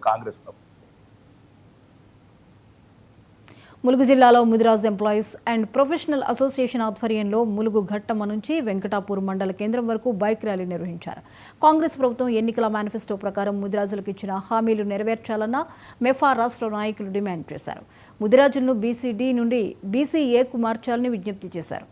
కాంగ్రెస్ ప్రభుత్వం. ములుగు జిల్లాలో Mudiraj employees and professional association ఆధ్వర్యంలో ములుగు ఘట్టమ నుంచి వెంకటాపూర్ మండల కేంద్రం వరకు బైక్ ర్యాలీ నిర్వహించారు. కాంగ్రెస్ ప్రభుత్వం ఎన్నికల మేనిఫెస్టో ప్రకారం ముదిరాజులకు ఇచ్చిన హామీలు నెరవేర్చాలన్న మెఫా రాష్ట్ర నాయకులు డిమాండ్ చేశారు. ముదిరాజులను బీసీ-డి నుండి బీసీ-ఏకు మార్చాలని విజ్ఞప్తి చేశారు.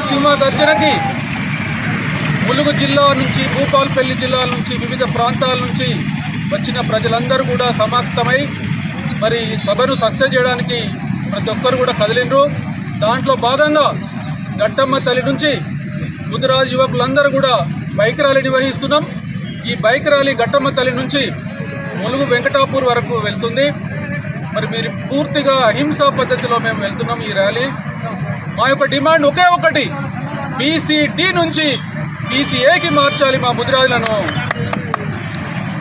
సింహ గర్జనకి ములుగు జిల్లా నుంచి, భూపాల్పల్లి జిల్లా నుంచి, వివిధ ప్రాంతాల నుంచి వచ్చిన ప్రజలందరూ కూడా సమాప్తమై మరి సభను సక్సెస్ చేయడానికి ప్రతి ఒక్కరు కూడా కదిలిండ్రు. దాంట్లో భాగంగా ఘట్టమ్మ తల్లి నుంచి ముదిరాజు యువకులందరూ కూడా బైక్ ర్యాలీ నిర్వహిస్తున్నాం. ఈ బైక్ ర్యాలీ ఘట్టమ్మ తల్లి నుంచి ములుగు వెంకటాపూర్ వరకు వెళ్తుంది. మరి మీరు పూర్తిగా అహింసా పద్ధతిలో మేము వెళ్తున్నాం. ఈ ర్యాలీ మా యొక్క డిమాండ్ ఒకే ఒకటి, బీసీ-డి నుంచి బీసీ-ఏకి మార్చాలి మా ముదిరాజులను.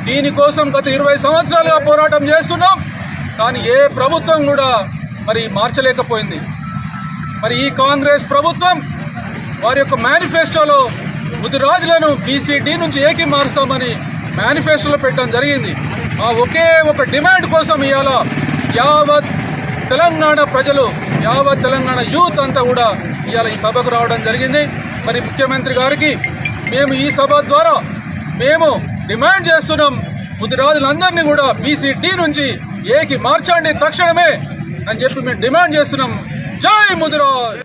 దీనికోసం గత 20 సంవత్సరాలుగా పోరాటం చేస్తున్నాం, కానీ ఏ ప్రభుత్వం కూడా మరి మార్చలేకపోయింది. మరి ఈ కాంగ్రెస్ ప్రభుత్వం వారి యొక్క మేనిఫెస్టోలో ముదిరాజులను బీసీ-డి నుంచి ఏకి మారుస్తామని మేనిఫెస్టోలో పెట్టడం జరిగింది. ఆ ఒకే ఒక డిమాండ్ కోసం ఇవాళ యావత్ తెలంగాణ ప్రజలు, యావత్ తెలంగాణ యూత్ అంతా కూడా ఇవాళ ఈ సభకు రావడం జరిగింది. మరి ముఖ్యమంత్రి గారికి మేము ఈ సభ ద్వారా మేము డిమాండ్ చేస్తున్నాం, ముదిరాజులందరినీ కూడా బీసీ-డి నుంచి ఏకి మార్చండి తక్షణమే అని చెప్పి మేము డిమాండ్ చేస్తున్నాం. జై ముదిరాజ్.